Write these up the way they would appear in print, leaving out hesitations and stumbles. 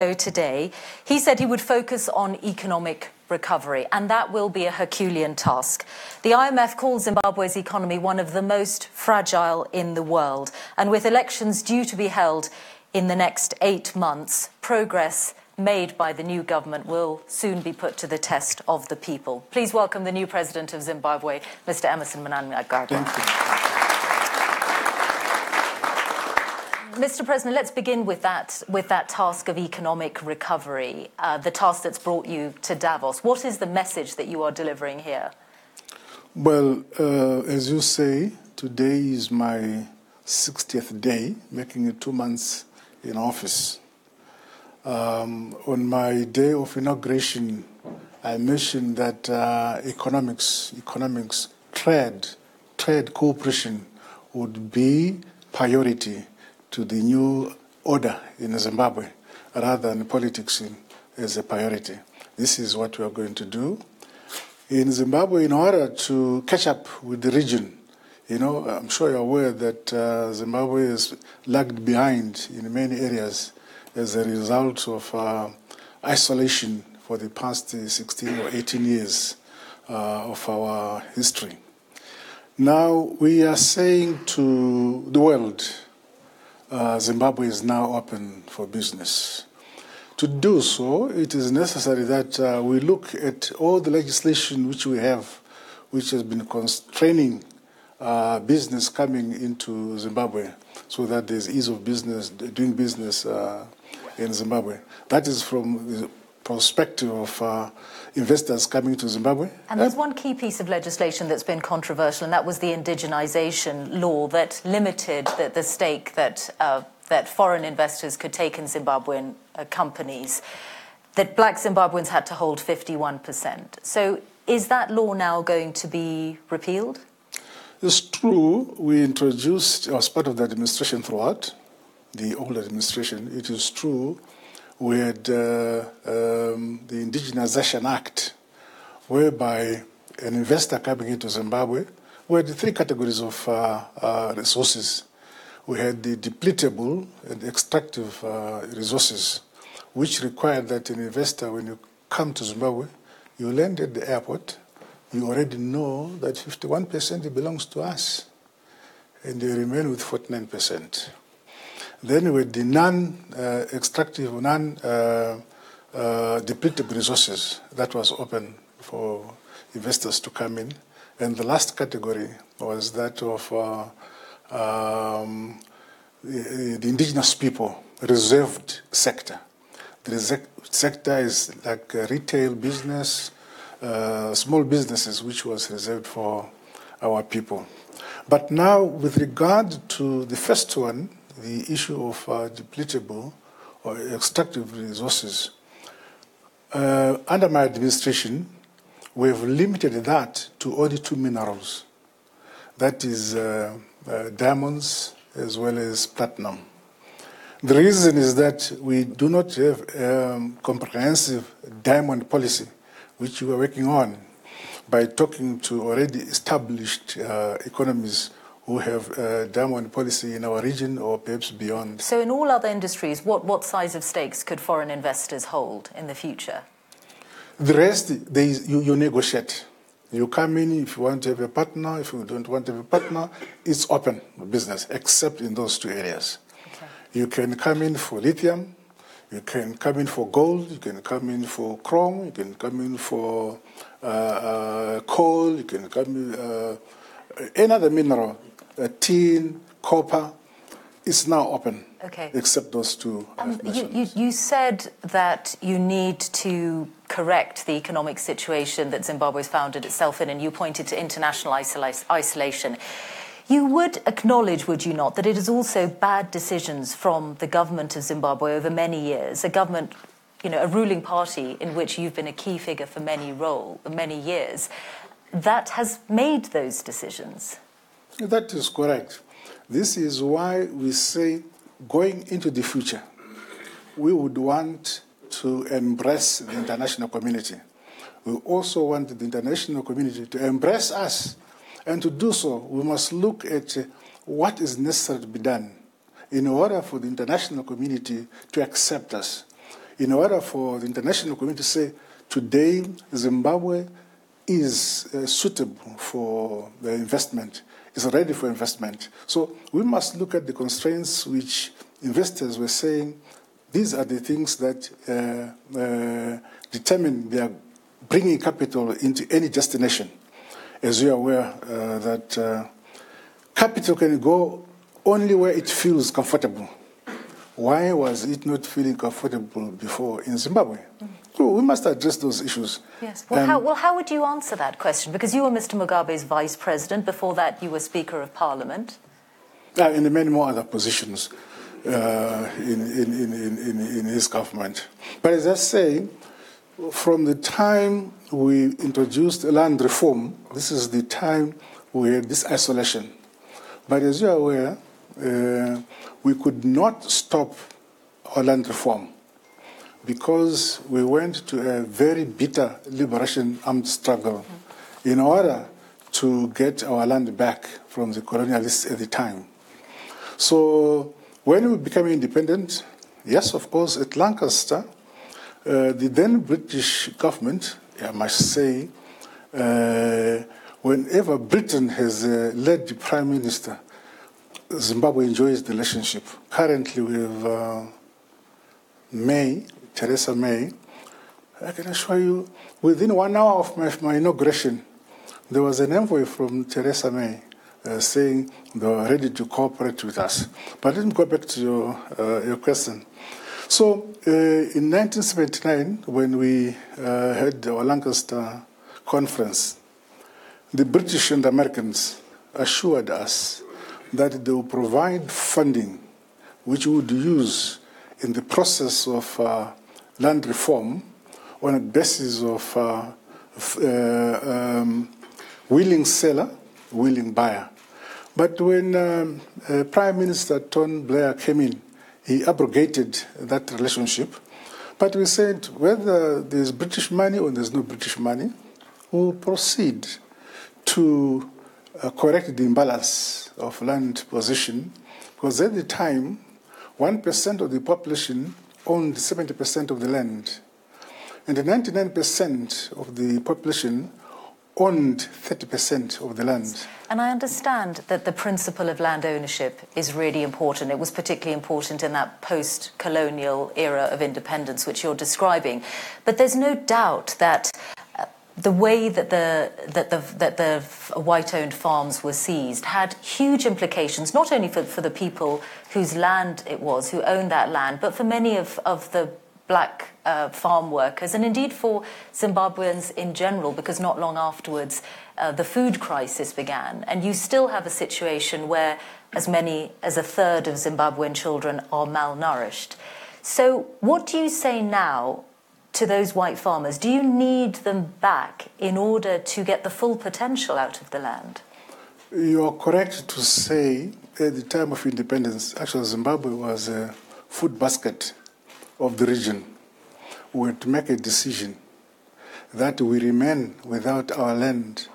Today, he said he would focus on economic recovery, and that will be a Herculean task. The IMF calls Zimbabwe's economy one of the most fragile in the world, and with elections due to be held in the next 8 months, progress made by the new government will soon be put to the test of the people. Please welcome the new president of Zimbabwe, Mr. Emmerson Mnangagwa. Thank you. Mr. President, let's begin with that task of economic recovery, the task that's brought you to Davos. What is the message that you are delivering here? Well, as you say, today is my 60th day, making it 2 months in office. On my day of inauguration, I mentioned that economics, trade cooperation would be priority to the new order in Zimbabwe, rather than politics as a priority. This is what we are going to do. In Zimbabwe, in order to catch up with the region, I'm sure you're aware that Zimbabwe is lagged behind in many areas as a result of isolation for the past 16 or 18 years of our history. Now, we are saying to the world, Zimbabwe is now open for business. To do so, it is necessary that we look at all the legislation which we have, which has been constraining business coming into Zimbabwe, so that there's ease of business, doing business in Zimbabwe. That is from the perspective of investors coming to Zimbabwe. And there's one key piece of legislation that's been controversial, and that was the indigenization law that limited the stake that foreign investors could take in Zimbabwean companies, that black Zimbabweans had to hold 51%. So is that law now going to be repealed? It's true. We introduced, as part of the administration throughout, the old administration, it is true, we had the Indigenization Act, whereby an investor coming into Zimbabwe, we had 3 categories of resources. We had the depletable and extractive resources, which required that an investor, when you come to Zimbabwe, you land at the airport, you already know that 51% belongs to us, and you remain with 49%. Then with the non-extractive, non-depletable resources, that was open for investors to come in. And the last category was that of the indigenous people, reserved sector. The sector is like retail business, small businesses, which was reserved for our people. But now, with regard to the first one, the issue of depletable or extractive resources, under my administration, we have limited that to only 2 minerals. That is diamonds as well as platinum. The reason is that we do not have comprehensive diamond policy, which we are working on by talking to already established economies who have diamond policy in our region or perhaps beyond. So in all other industries, what size of stakes could foreign investors hold in the future? The rest, you negotiate. You come in if you want to have a partner. If you don't want to have a partner, it's open business, except in those 2 areas. Okay. You can come in for lithium. You can come in for gold. You can come in for chrome. You can come in for coal. You can come in any other mineral. Tin, copper, is now open, okay, except those 2. You said that you need to correct the economic situation that Zimbabwe's found itself in, and you pointed to international isolation. You would acknowledge, would you not, that it is also bad decisions from the government of Zimbabwe over many years, a government, a ruling party in which you've been a key figure for many years, that has made those decisions? That is correct. This is why we say, going into the future, we would want to embrace the international community. We also want the international community to embrace us. And to do so, we must look at what is necessary to be done in order for the international community to accept us. in order for the international community to say, today Zimbabwe is suitable for the investment, is ready for investment. So we must look at the constraints which investors were saying, these are the things that determine their bringing capital into any destination. As you are aware, that capital can go only where it feels comfortable. Why was it not feeling comfortable before in Zimbabwe? So we must address those issues. Yes. Well, how would you answer that question? Because you were Mr. Mugabe's vice president. Before that, you were Speaker of Parliament. And many more other positions in his government. But as I say, from the time we introduced land reform, this is the time we had this isolation. But as you are aware, we could not stop our land reform because we went to a very bitter liberation armed struggle in order to get our land back from the colonialists at the time. So when we became independent, yes, of course, at Lancaster, the then British government, I must say, whenever Britain has led the Prime Minister, Zimbabwe enjoys the relationship. Currently with Theresa May, I can assure you, within 1 hour of my inauguration, there was an envoy from Theresa May saying they were ready to cooperate with us. But let me go back to your question. So in 1979, when we had our Lancaster conference, the British and Americans assured us that they will provide funding which we would use in the process of land reform on a basis of willing seller, willing buyer. But when Prime Minister Tony Blair came in, he abrogated that relationship. But we said whether there's British money or there's no British money, we'll proceed to correct the imbalance of land position, because at the time, 1% of the population owned 70% of the land, and 99% of the population owned 30% of the land. And I understand that the principle of land ownership is really important. It was particularly important in that post-colonial era of independence which you're describing. But there's no doubt that the way that the white-owned farms were seized had huge implications, not only for the people whose land it was, who owned that land, but for many of the black farm workers, and indeed for Zimbabweans in general, because not long afterwards the food crisis began. And you still have a situation where as many as a third of Zimbabwean children are malnourished. So what do you say now to those white farmers? Do you need them back in order to get the full potential out of the land? You are correct to say at the time of independence, actually Zimbabwe was a food basket of the region. We had to make a decision that we remain without our land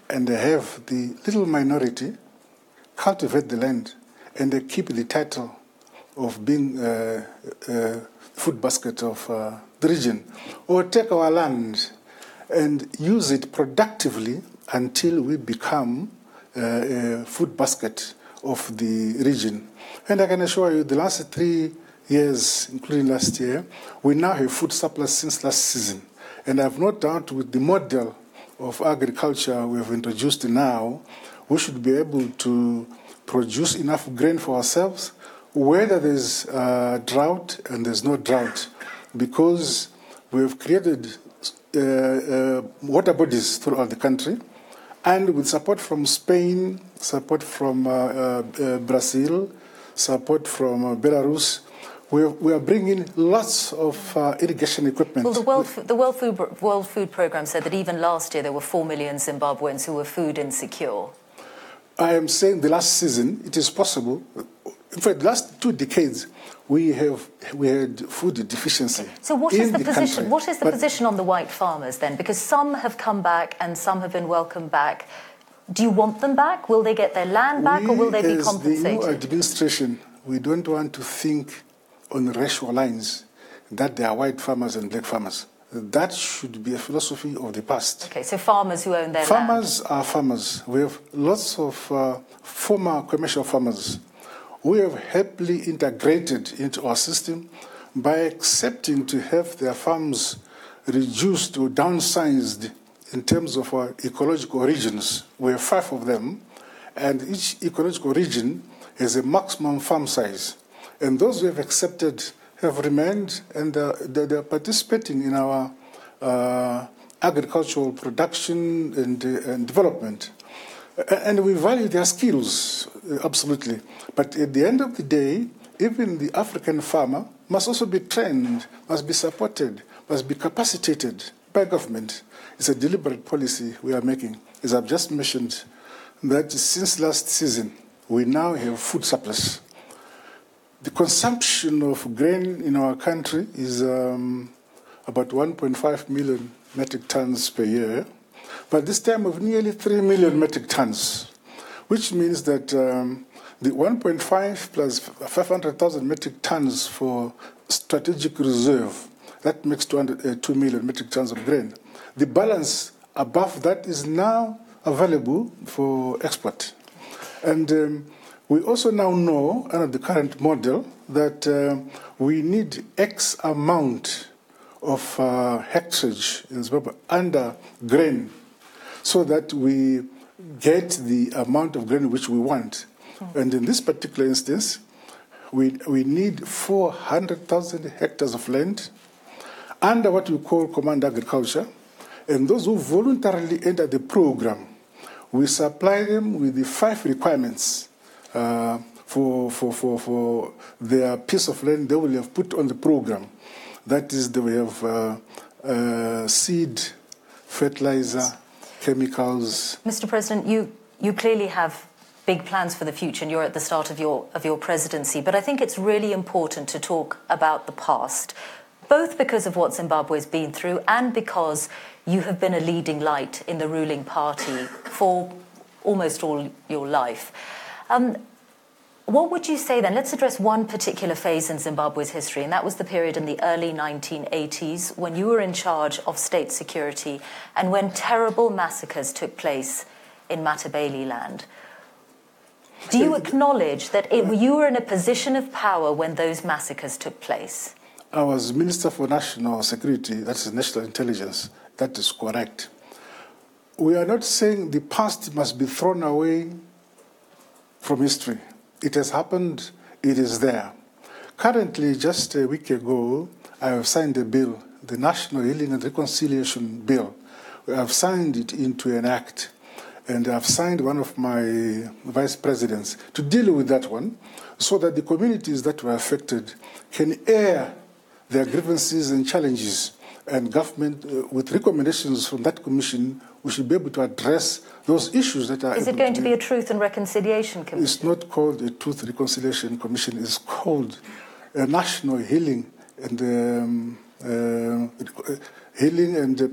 and have the little minority cultivate the land and keep the title of being a food basket of the region, or take our land and use it productively until we become a food basket of the region. And I can assure you, the last 3 years, including last year, we now have food surplus since last season. And I have no doubt with the model of agriculture we have introduced now, we should be able to produce enough grain for ourselves, whether there's drought and there's no drought, because we have created water bodies throughout the country, and with support from Spain, support from Brazil, support from Belarus, we are bringing lots of irrigation equipment. Well, the World Food Programme said that even last year there were 4 million Zimbabweans who were food insecure. I am saying the last season, it is possible. In fact, the last 2 decades, we had food deficiency. So what is the position? What is the position on the white farmers then? Because some have come back and some have been welcomed back. Do you want them back? Will they get their land back, or will they be compensated? The new administration, we don't want to think on racial lines. that there are white farmers and black farmers. That should be a philosophy of the past. Okay, so farmers who own their Farmers land. are farmers. We have lots of former commercial farmers who have happily integrated into our system by accepting to have their farms reduced or downsized in terms of our ecological regions. We have 5 of them, and each ecological region has a maximum farm size. And those who have accepted have remained, and they're participating in our agricultural production and development. And we value their skills, absolutely. But at the end of the day, even the African farmer must also be trained, must be supported, must be capacitated by government. It's a deliberate policy we are making. As I've just mentioned, that since last season, we now have food surplus. The consumption of grain in our country is about 1.5 million metric tons per year, but this time of nearly 3 million metric tons, which means that the 1.5 plus 500,000 metric tons for strategic reserve, that makes 2 million metric tons of grain. The balance above that is now available for export. And we also now know, under the current model, that we need X amount of hectarage in Zimbabwe under grain so that we get the amount of grain which we want. And in this particular instance, we need 400,000 hectares of land under what we call command agriculture. And those who voluntarily enter the program, we supply them with the 5 requirements for their piece of land they will have put on the program. That is, they will have seed, fertilizer, chemicals. Mr. President, you clearly have big plans for the future, and you're at the start of your presidency. But I think it's really important to talk about the past, both because of what Zimbabwe's been through and because you have been a leading light in the ruling party for almost all your life. What would you say then? Let's address one particular phase in Zimbabwe's history, and that was the period in the early 1980s when you were in charge of state security and when terrible massacres took place in Matabeleland. Do you acknowledge that you were in a position of power when those massacres took place? I was Minister for National Security, that's National Intelligence. That is correct. We are not saying the past must be thrown away from history. It has happened, it is there. Currently, just a week ago, I have signed a bill, the National Healing and Reconciliation Bill. I have signed it into an act, and I've signed one of my vice presidents to deal with that one, so that the communities that were affected can air their grievances and challenges, and government, with recommendations from that commission, we should be able to address those issues that are... Is it going to be a Truth and Reconciliation Commission? It's not called a Truth and Reconciliation Commission. It's called a National Healing and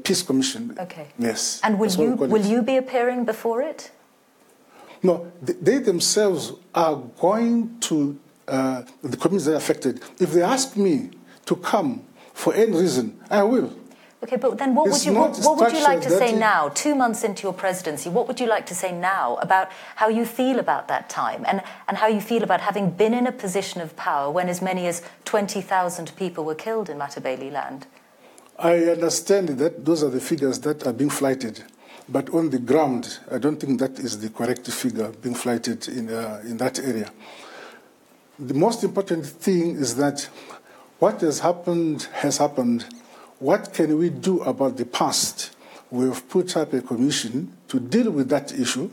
Peace Commission. Okay. Yes. And will you be appearing before it? No, they themselves are going to the communities that are affected. If they ask me to come for any reason, I will. Okay, but then what would you like to say now, 2 months into your presidency, what would you like to say now about how you feel about that time and how you feel about having been in a position of power when as many as 20,000 people were killed in Matabeleland? I understand that those are the figures that are being flighted, but on the ground, I don't think that is the correct figure being flighted in that area. The most important thing is that what has happened has happened. What can we do about the past? We have put up a commission to deal with that issue.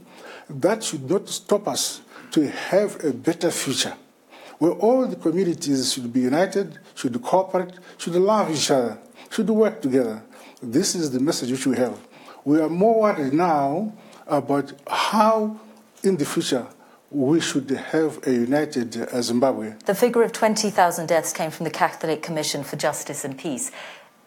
That should not stop us to have a better future, where all the communities should be united, should cooperate, should love each other, should work together. This is the message which we have. We are more worried now about how, in the future, we should have a united Zimbabwe. The figure of 20,000 deaths came from the Catholic Commission for Justice and Peace.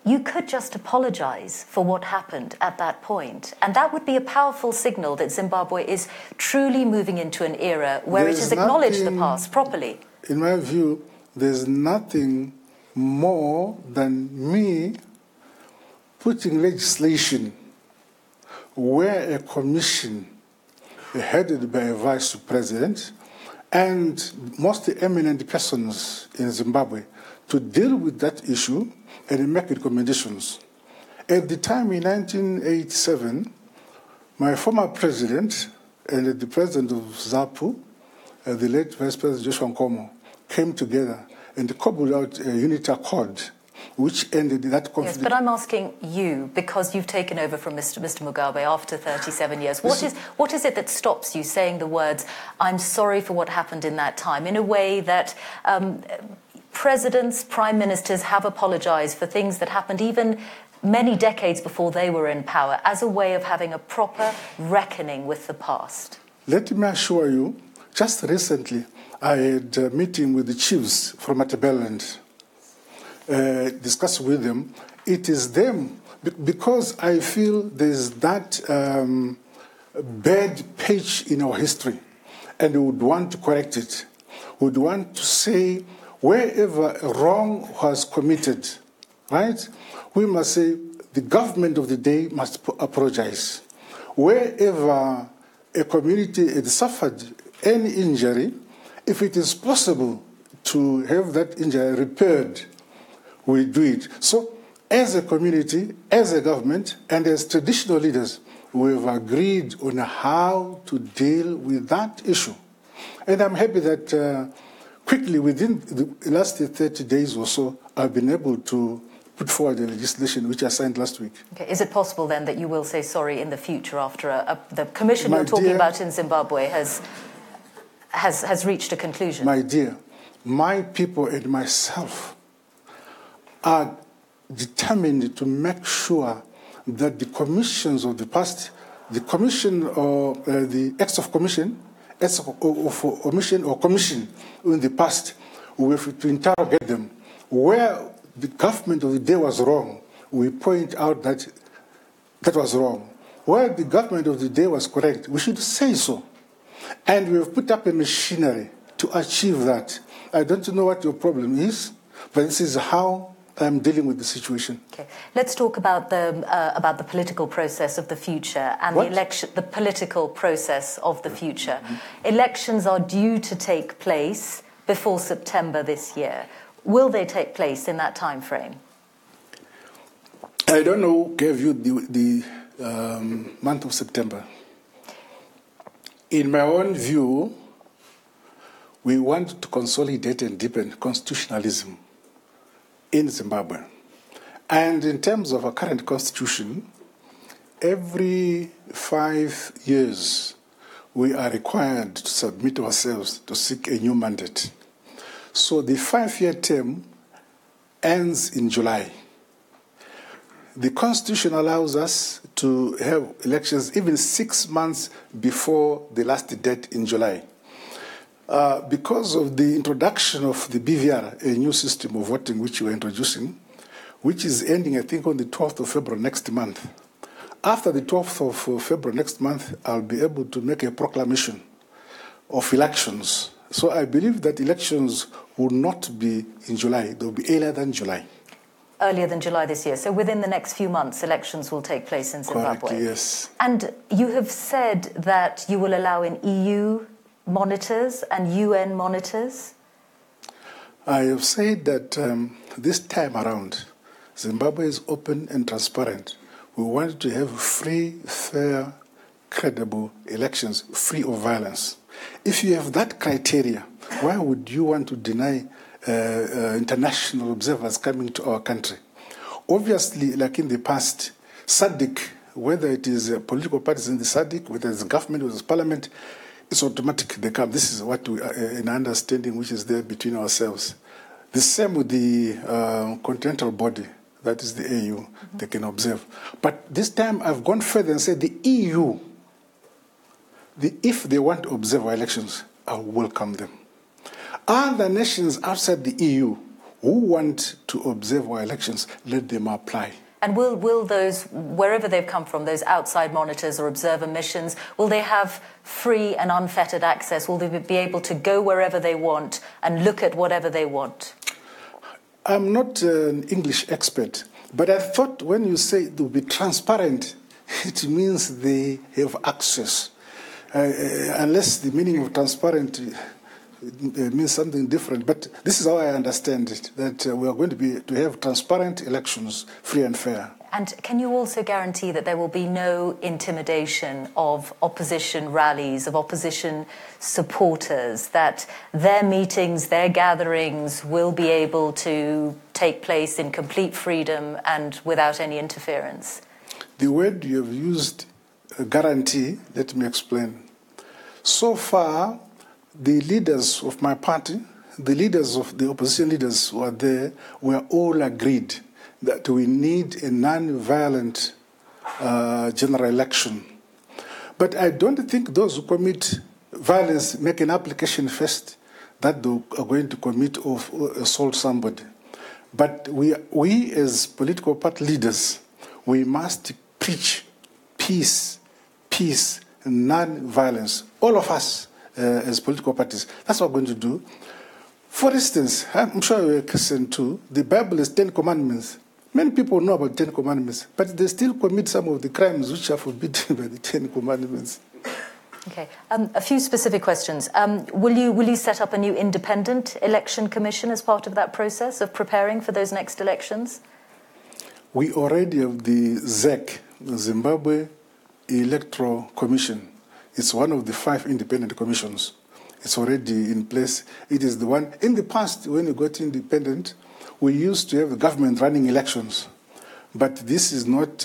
You could just apologize for what happened at that point, and that would be a powerful signal that Zimbabwe is truly moving into an era where it has acknowledged the past properly. In my view, there's nothing more than me putting legislation where a commission headed by a vice president and most eminent persons in Zimbabwe to deal with that issue and make recommendations. At the time in 1987, my former president and the president of ZAPU, the late Vice President Joshua Nkomo, came together and cobbled out a unity accord which ended that conflict. Yes, but I'm asking you, because you've taken over from Mr. Mugabe after 37 years, what is it that stops you saying the words, I'm sorry for what happened in that time, in a way that presidents, prime ministers have apologized for things that happened even many decades before they were in power, as a way of having a proper reckoning with the past? Let me assure you, just recently I had a meeting with the chiefs from Matabeleland, discussed with them. It is them, because I feel there's that bad page in our history, and we would want to correct it. We would want to say wherever a wrong was committed, right, we must say the government of the day must apologize. Wherever a community had suffered any injury, if it is possible to have that injury repaired, we do it. So, as a community, as a government, and as traditional leaders, we have agreed on how to deal with that issue. And I'm happy that quickly, within the last 30 days or so, I've been able to put forward the legislation which I signed last week. Okay. Is it possible then that you will say sorry in the future after the commission you're talking about in Zimbabwe has reached a conclusion? My dear, my people and myself are determined to make sure that the commissions of the past, the commission or the acts of commission, acts of omission or commission in the past, we have to interrogate them. Where the government of the day was wrong, we point out that that was wrong. Where the government of the day was correct, we should say so. And we have put up a machinery to achieve that. I don't know what your problem is, but this is how I'm dealing with the situation. Okay, let's talk about the political process of the future and the political process of the future. Mm-hmm. Elections are due to take place before September this year. Will they take place in that time frame? I don't know who gave you the month of September. In my own view, we want to consolidate and deepen constitutionalism in Zimbabwe. And in terms of our current constitution, every 5 years we are required to submit ourselves to seek a new mandate. So the 5-year term ends in July. The constitution allows us to have elections even 6 months before the last date in July. Because of the introduction of the BVR, a new system of voting which we're introducing, which is ending, I think, on the 12th of February next month. After the 12th of February next month, I'll be able to make a proclamation of elections. So I believe that elections will not be in July. They will be earlier than July. Earlier than July this year. So within the next few months, elections will take place in Zimbabwe. Correct, yes. And you have said that you will allow in EU monitors and UN monitors? I have said that this time around, Zimbabwe is open and transparent. We want to have free, fair, credible elections, free of violence. If you have that criteria, why would you want to deny international observers coming to our country? Obviously, like in the past, SADC, whether it is political parties in the SADC, whether it's government, whether it's parliament, it's automatic. They come. This is what we, an understanding which is there between ourselves. The same with the continental body, that is the AU, mm-hmm. They can observe. But this time I've gone further and said the EU, if they want to observe our elections, I will welcome them. Other nations outside the EU who want to observe our elections, let them apply. And will those, wherever they've come from, those outside monitors or observer missions, will they have free and unfettered access? Will they be able to go wherever they want and look at whatever they want? I'm not an English expert, but I thought when you say it will be transparent, it means they have access. Unless the meaning of transparent means something different. But this is how I understand it, that we are going to have transparent elections, free and fair. And can you also guarantee that there will be no intimidation of opposition rallies, of opposition supporters, that their meetings, their gatherings will be able to take place in complete freedom and without any interference? The word you have used, guarantee, let me explain. So far, the leaders of my party, the leaders of the opposition leaders who are there, were all agreed that we need a non-violent general election. But I don't think those who commit violence make an application first that they are going to commit or assault somebody. But we as political party leaders, we must preach peace, and non-violence. All of us as political parties, that's what we're going to do. For instance, I'm sure you're a Christian too, the Bible is 10 commandments. Many people know about 10 commandments, but they still commit some of the crimes which are forbidden by the 10 commandments. Okay. A few specific questions. Will you set up a new independent election commission as part of that process of preparing for those next elections? We already have the ZEC, the Zimbabwe Electoral Commission. It's one of the 5 independent commissions. It's already in place. It is the one. In the past, when you got independent, we used to have the government running elections. But this is not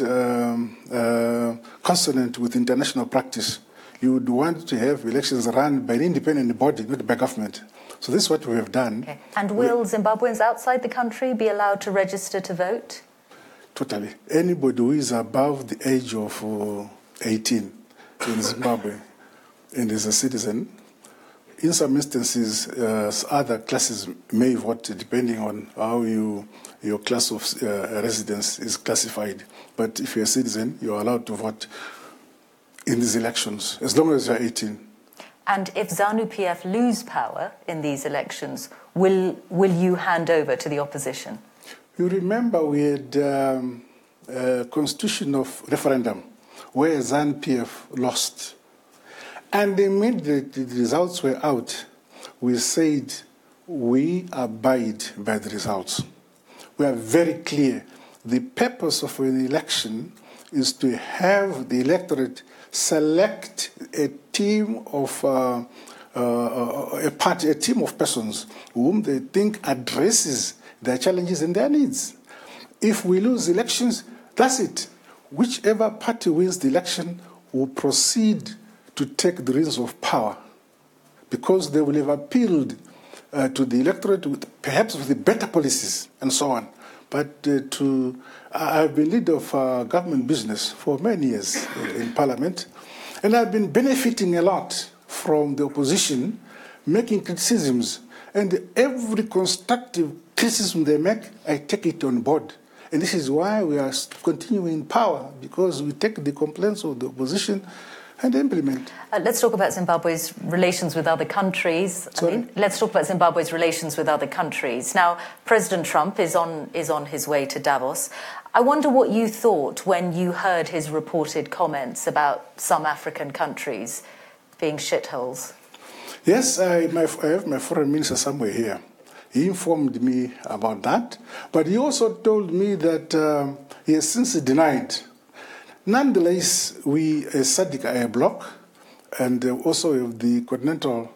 consonant with international practice. You would want to have elections run by an independent body, not by government. So this is what we have done. Okay. And will Zimbabweans outside the country be allowed to register to vote? Totally. Anybody who is above the age of 18 in Zimbabwe and is a citizen, in some instances, other classes may vote depending on how your class of residence is classified. But if you're a citizen, you're allowed to vote in these elections, as long as you're 18. And if ZANU-PF lose power in these elections, will you hand over to the opposition? You remember we had a constitutional referendum where ZANU-PF lost. And immediately the results were out. We said we abide by the results. We are very clear. The purpose of an election is to have the electorate select a team of a team of persons whom they think addresses their challenges and their needs. If we lose elections, that's it. Whichever party wins the election will proceed to take the reins of power, because they will have appealed to the electorate perhaps with the better policies and so on. But I've been leader of government business for many years in Parliament, and I've been benefiting a lot from the opposition making criticisms, and every constructive criticism they make, I take it on board. And this is why we are continuing in power, because we take the complaints of the opposition and implement. Let's talk about Zimbabwe's relations with other countries. Let's talk about Zimbabwe's relations with other countries. Now, President Trump is on his way to Davos. I wonder what you thought when you heard his reported comments about some African countries being shitholes. Yes, I have my foreign minister somewhere here. He informed me about that, but he also told me that he has since denied. Nonetheless, we as SADC are a bloc, and also have the continental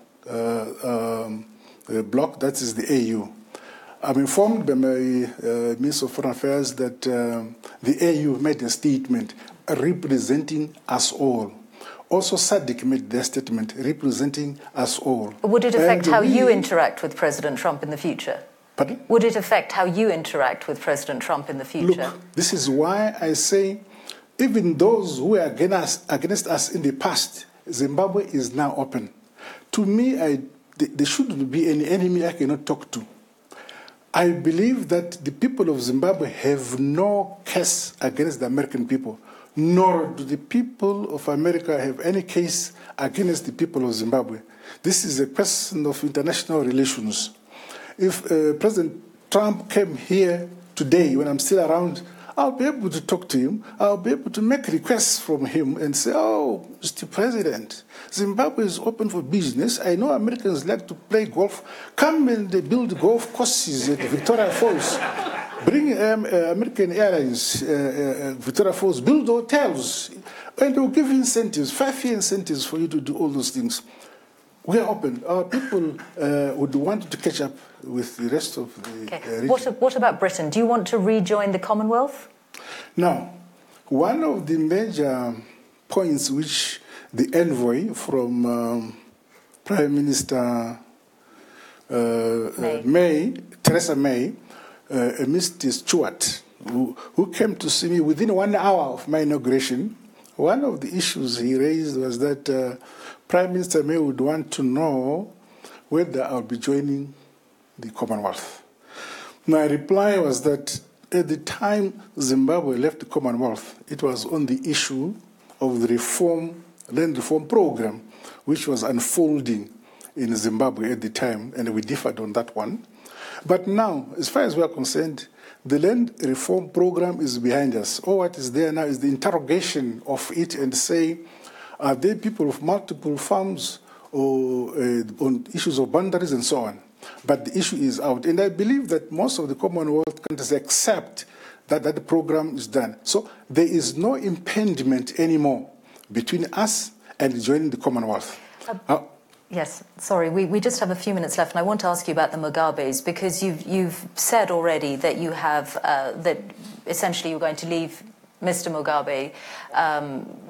bloc, that is the AU. I'm informed by my Minister of Foreign Affairs that the AU made a statement representing us all. Also, SADC made their statement representing us all. Would it affect how you interact with President Trump in the future? Pardon? Would it affect how you interact with President Trump in the future? Look, this is why I say even those who were against us in the past, Zimbabwe is now open. To me, there shouldn't be any enemy I cannot talk to. I believe that the people of Zimbabwe have no case against the American people, nor do the people of America have any case against the people of Zimbabwe. This is a question of international relations. If President Trump came here today, when I'm still around, I'll be able to talk to him. I'll be able to make requests from him and say, oh, Mr. President, Zimbabwe is open for business. I know Americans like to play golf. Come and build golf courses at Victoria Falls. Bring American Airlines, Victoria Falls, build hotels. And they'll give you incentives, 5-year incentives for you to do all those things. We are open. Our people would want to catch up with the rest of the region. What about Britain? Do you want to rejoin the Commonwealth? Now, one of the major points which the envoy from Prime Minister Theresa May, Mr. Stewart, who came to see me within 1 hour of my inauguration, one of the issues he raised was that Prime Minister May would want to know whether I'll be joining the Commonwealth. My reply was that at the time Zimbabwe left the Commonwealth, it was on the issue of the land reform program, which was unfolding in Zimbabwe at the time, and we differed on that one. But now, as far as we are concerned, the land reform program is behind us. All what is there now is the interrogation of it and say, are there people of multiple farms or on issues of boundaries and so on? But the issue is out. And I believe that most of the Commonwealth countries accept that the program is done. So there is no impediment anymore between us and joining the Commonwealth. Yes, sorry, we just have a few minutes left, and I want to ask you about the Mugabes, because you've said already that you have, that essentially you're going to leave Mr. Mugabe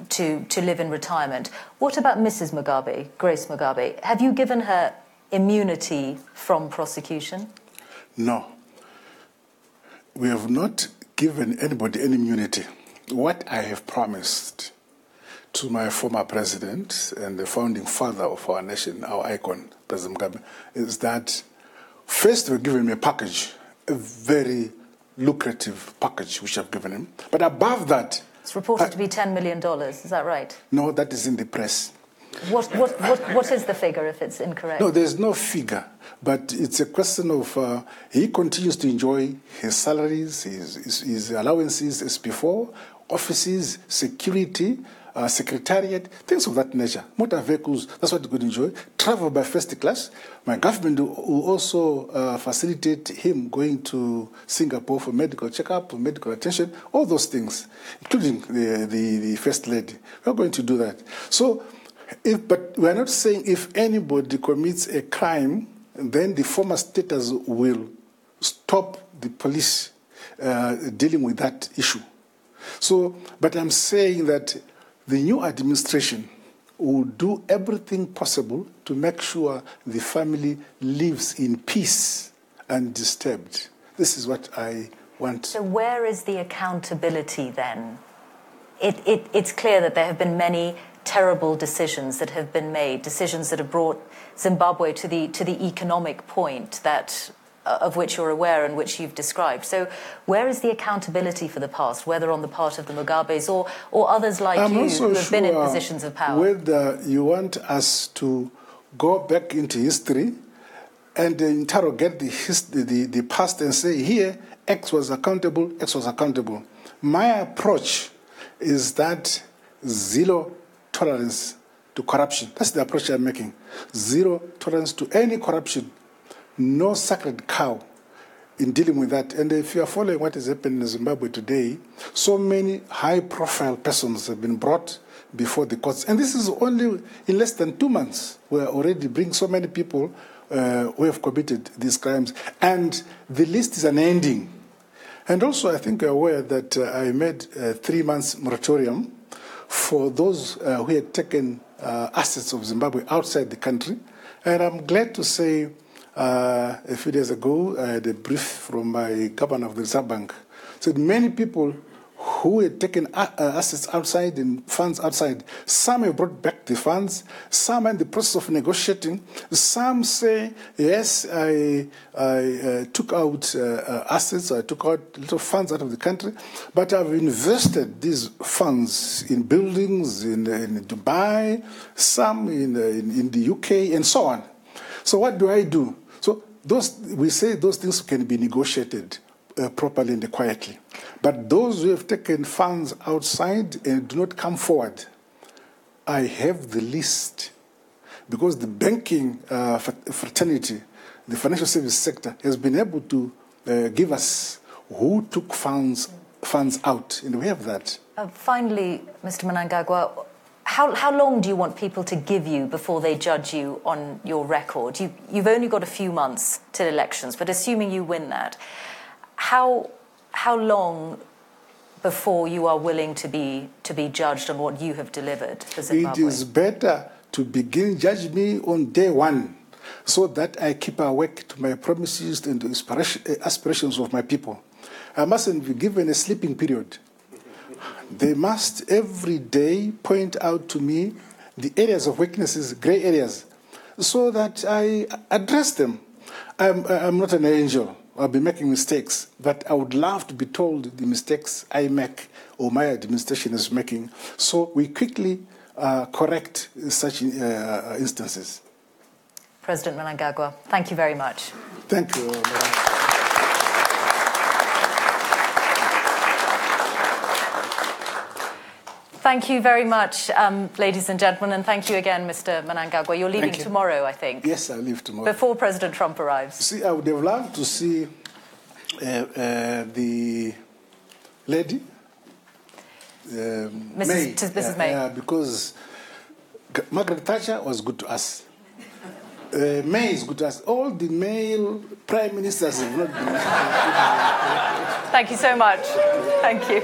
to live in retirement. What about Mrs. Mugabe, Grace Mugabe? Have you given her immunity from prosecution? No. We have not given anybody any immunity. What I have promised to my former president and the founding father of our nation, our icon, President Mugabe, is that first we're giving him a package, a very lucrative package which I've given him. But above that... It's reported to be $10 million, is that right? No, that is in the press. What is the figure if it's incorrect? No, there's no figure, but it's a question of he continues to enjoy his salaries, his allowances as before, offices, security, secretariat, things of that nature. Motor vehicles, that's what he could enjoy. Travel by first class. My government will also facilitate him going to Singapore for medical checkup, for medical attention, all those things, including the First Lady. We're going to do that. So, but we're not saying if anybody commits a crime, then the former status will stop the police dealing with that issue. So, but I'm saying that the new administration will do everything possible to make sure the family lives in peace undisturbed. This is what I want. So where is the accountability then? It's clear that there have been many terrible decisions that have been made, decisions that have brought Zimbabwe to the economic point that of which you're aware and which you've described. So where is the accountability for the past, whether on the part of the Mugabes or others like you who have been in positions of power? Whether you want us to go back into history and interrogate the past and say, here, X was accountable, X was accountable. My approach is that zero tolerance to corruption. That's the approach I'm making. Zero tolerance to any corruption. No sacred cow in dealing with that. And if you are following what is happening in Zimbabwe today, so many high-profile persons have been brought before the courts. And this is only in less than 2 months. We're already bringing so many people who have committed these crimes. And the list is unending. And also, I think you're aware that I made a 3 months moratorium for those who had taken assets of Zimbabwe outside the country. And I'm glad to say a few days ago, I had a brief from my governor of the Reserve Bank. Said many people who had taken assets outside and funds outside, some have brought back the funds, some are in the process of negotiating, some say, yes, I took out assets, I took out little funds out of the country, but I've invested these funds in buildings in Dubai, some in the UK, and so on. So what do I do? So we say those things can be negotiated properly and quietly. But those who have taken funds outside and do not come forward, I have the list. Because the banking fraternity, the financial service sector, has been able to give us who took funds out, and we have that. Finally, Mr. Mnangagwa, how long do you want people to give you before they judge you on your record? You've only got a few months till elections, but assuming you win that, how long before you are willing to be judged on what you have delivered for Zimbabwe? It is better to begin judge me on day one, so that I keep awake to my promises and the aspirations of my people. I mustn't be given a sleeping period. They must every day point out to me the areas of weaknesses, grey areas, so that I address them. I'm not an angel. I'll be making mistakes, but I would love to be told the mistakes I make or my administration is making, so we quickly correct such instances. President Mnangagwa, thank you very much. Thank you, Madam. Thank you very much, ladies and gentlemen, and thank you again, Mr. Mnangagwa. You're leaving tomorrow, I think. Yes, I leave tomorrow. Before President Trump arrives. See, I would have loved to see the lady, Mrs. May. Because Margaret Thatcher was good to us. May is good to us. All the male prime ministers have not been. Thank you so much. Thank you.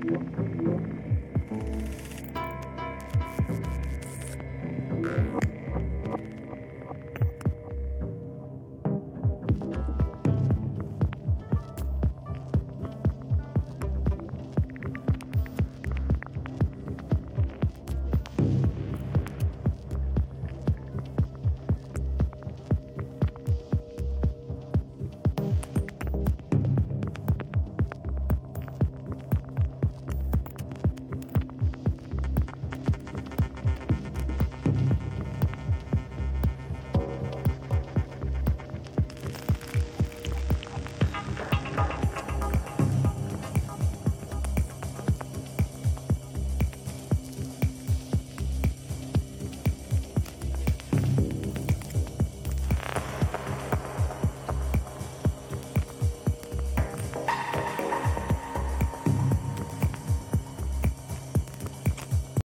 Thank you.